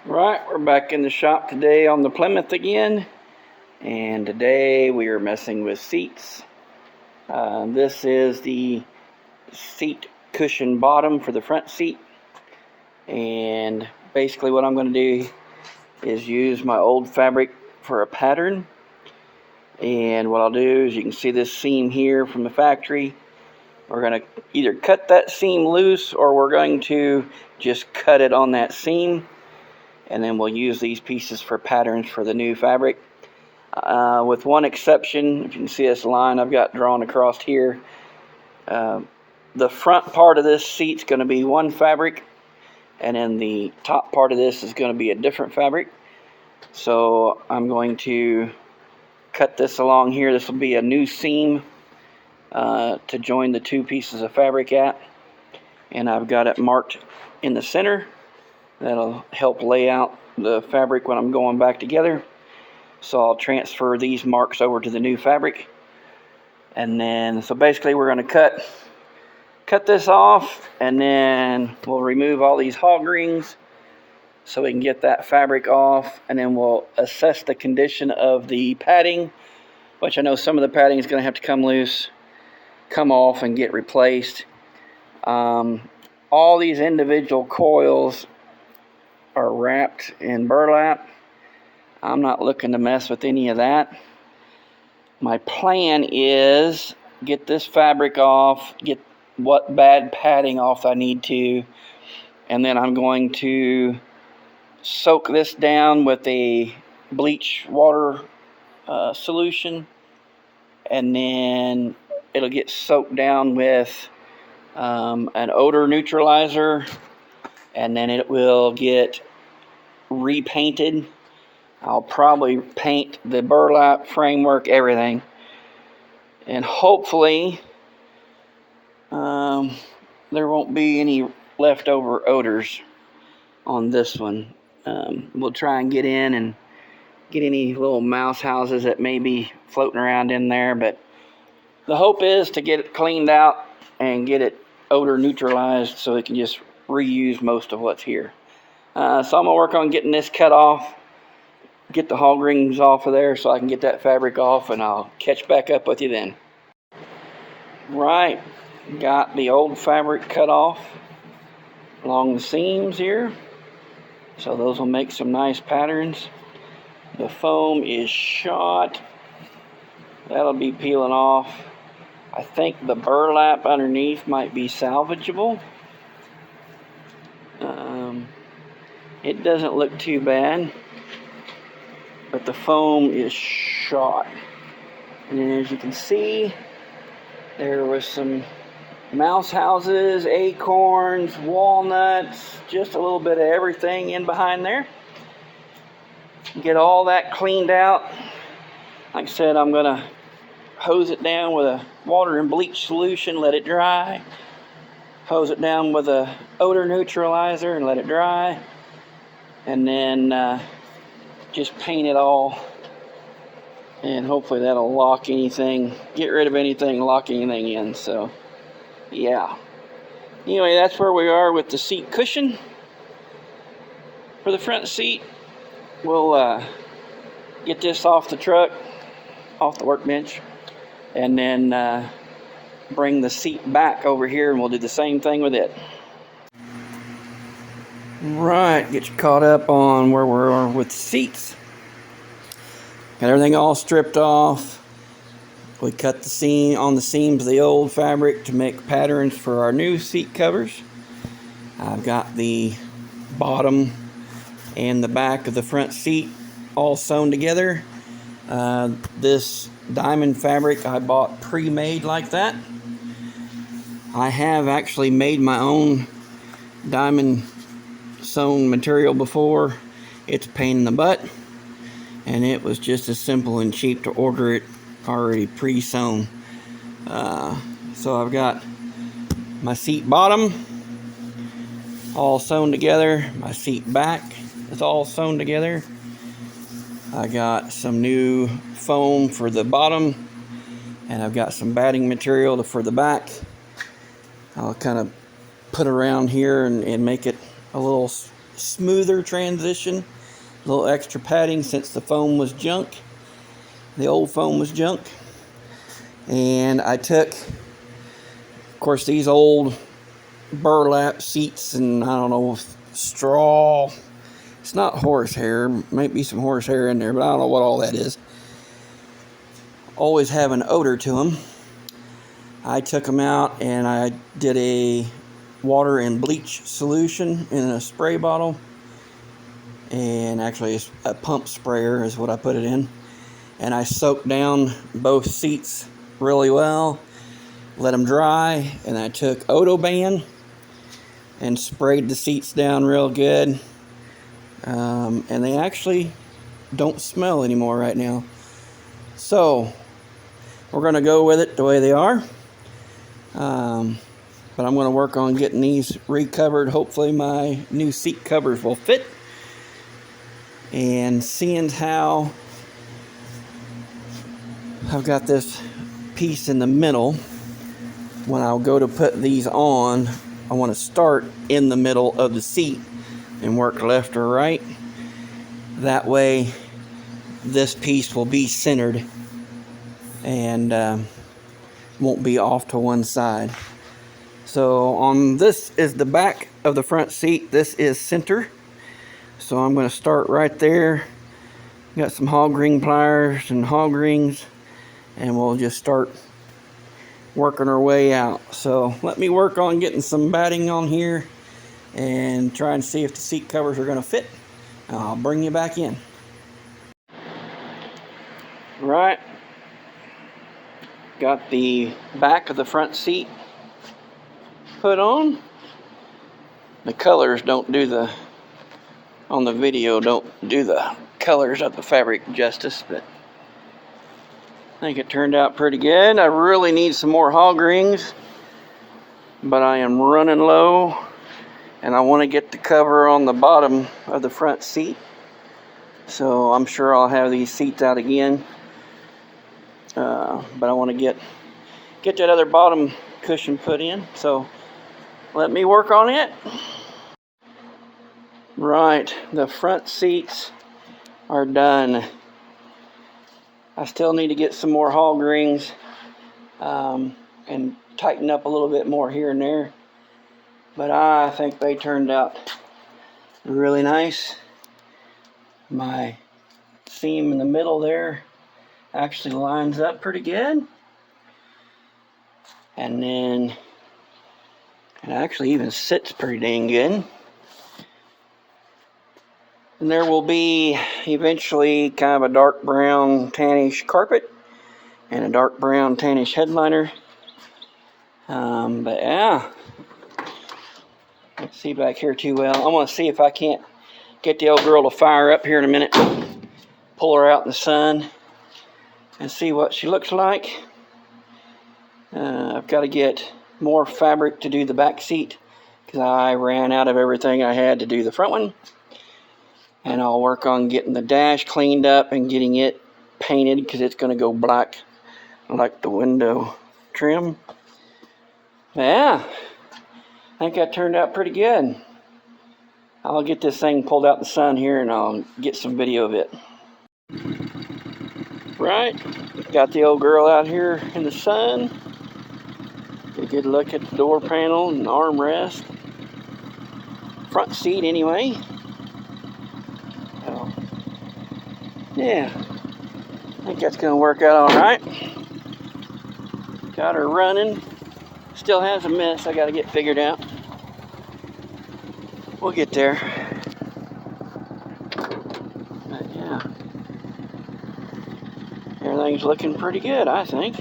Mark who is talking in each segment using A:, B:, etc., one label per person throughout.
A: Right, we're back in the shop today on the Plymouth again, and today we are messing with seats. This is the seat cushion bottom for the front seat, and basically what I'm going to do is use my old fabric for a pattern. And what I'll do is, you can see this seam here from the factory. We're going to either cut that seam loose, or we're going to just cut it on that seam, and then we'll use these pieces for patterns for the new fabric. With one exception, if you can see this line I've got drawn across here, the front part of this seat's going to be one fabric, and then the top part of this is going to be a different fabric. So I'm going to cut this along here. This will be a new seam to join the two pieces of fabric at, and I've got it marked in the center. That'll help lay out the fabric when I'm going back together. So I'll transfer these marks over to the new fabric. And then, so basically we're going to cut this off, and then we'll remove all these hog rings so we can get that fabric off, and then we'll assess the condition of the padding, which I know some of the padding is going to have to come loose, come off, and get replaced. All these individual coils are wrapped in burlap. I'm not looking to mess with any of that. My plan is get this fabric off, get what bad padding off I need to, and then I'm going to soak this down with a bleach water solution, and then it'll get soaked down with an odor neutralizer, and then it will get repainted. I'll probably paint the burlap framework, everything, and hopefully there won't be any leftover odors on this one. We'll try and get in and get any little mouse houses that may be floating around in there, but the hope is to get it cleaned out and get it odor neutralized so it can just reuse most of what's here. So I'm going to work on getting this cut off, get the hog rings off of there so I can get that fabric off, and I'll catch back up with you then. Right, got the old fabric cut off along the seams here, so those will make some nice patterns. The foam is shot, that'll be peeling off. I think the burlap underneath might be salvageable. It doesn't look too bad, but the foam is shot. And then, as you can see, there was some mouse houses, acorns, walnuts, just a little bit of everything in behind there. Get all that cleaned out. Like I said, I'm going to hose it down with a water and bleach solution, let it dry. Hose it down with a odor neutralizer and let it dry. And then just paint it all, and hopefully that'll lock anything, get rid of anything, lock anything in. So yeah, anyway, that's where we are with the seat cushion for the front seat. We'll get this off the truck, off the workbench, and then bring the seat back over here, and we'll do the same thing with it. Right, get you caught up on where we are with the seats. Got everything all stripped off. We cut the seam on the seams of the old fabric to make patterns for our new seat covers. I've got the bottom and the back of the front seat all sewn together. This diamond fabric I bought pre-made like that. I have actually made my own diamond sewn material before. It's a pain in the butt, and it was just as simple and cheap to order it already pre-sewn. So I've got my seat bottom all sewn together, my seat back is all sewn together. I got some new foam for the bottom, and I've got some batting material for the back. I'll kind of put around here and make it a little smoother transition, a little extra padding since the foam was junk. The old foam was junk. And I took, of course, these old burlap seats and I don't know, straw. It's not horsehair, might be some horsehair in there, but I don't know what all that is. Always have an odor to them. I took them out and I did a water and bleach solution in a spray bottle, and actually it's a pump sprayer is what I put it in, and I soaked down both seats really well, let them dry, and I took Odoban and sprayed the seats down real good, and they actually don't smell anymore right now. So we're going to go with it the way they are, but I'm going to work on getting these recovered. Hopefully my new seat covers will fit, and seeing how I've got this piece in the middle, when I'll go to put these on, I want to start in the middle of the seat and work left or right. That way this piece will be centered and won't be off to one side. So on this is the back of the front seat. This is center. So I'm going to start right there. Got some hog ring pliers and hog rings, and we'll just start working our way out. So let me work on getting some batting on here and try and see if the seat covers are going to fit. I'll bring you back in. Right. Got the back of the front seat put on. The colors don't do the, on the video, don't do the colors of the fabric justice, but I think it turned out pretty good. I really need some more hog rings, but I am running low, and I want to get the cover on the bottom of the front seat. So I'm sure I'll have these seats out again, but I want to get that other bottom cushion put in. So let me work on it. Right, the front seats are done. I still need to get some more hog rings and tighten up a little bit more here and there, but I think they turned out really nice. My seam in the middle there actually lines up pretty good, and then it actually even sits pretty dang good. And there will be eventually kind of a dark brown tannish carpet and a dark brown tannish headliner. But yeah, can't see back here too well. I want to see if I can't get the old girl to fire up here in a minute. Pull her out in the sun and see what she looks like. I've got to get more fabric to do the back seat because I ran out of everything I had to do the front one. And I'll work on getting the dash cleaned up and getting it painted because it's going to go black like the window trim. Yeah, I think that turned out pretty good. I'll get this thing pulled out in the sun here and I'll get some video of it. Right, got the old girl out here in the sun. Get a good look at the door panel and armrest. Front seat anyway. So, yeah, I think that's going to work out all right. Got her running. Still has a mess I got to get figured out. We'll get there. But yeah, everything's looking pretty good, I think.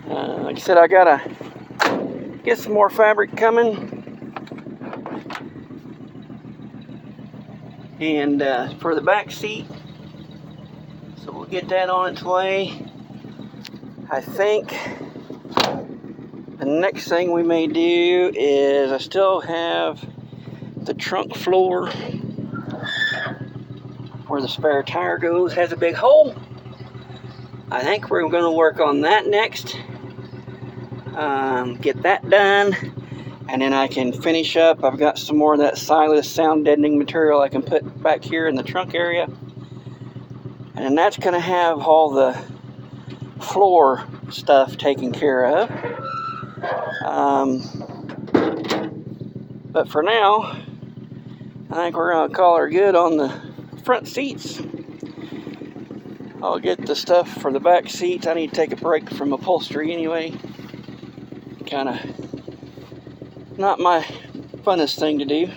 A: Like I said, I got to get some more fabric coming. And for the back seat, so we'll get that on its way. I think the next thing we may do is, I still have the trunk floor where the spare tire goes, has a big hole. I think we're going to work on that next. Get that done, And then I can finish up. I've got some more of that Silas sound deadening material I can put back here in the trunk area. And then that's going to have all the floor stuff taken care of. But for now, I think we're going to call her good on the front seats. I'll get the stuff for the back seats. I need to take a break from upholstery anyway. Kind of not my funnest thing to do.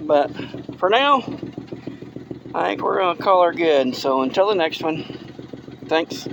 A: But for now, I think we're going to call her good. So until the next one, thanks.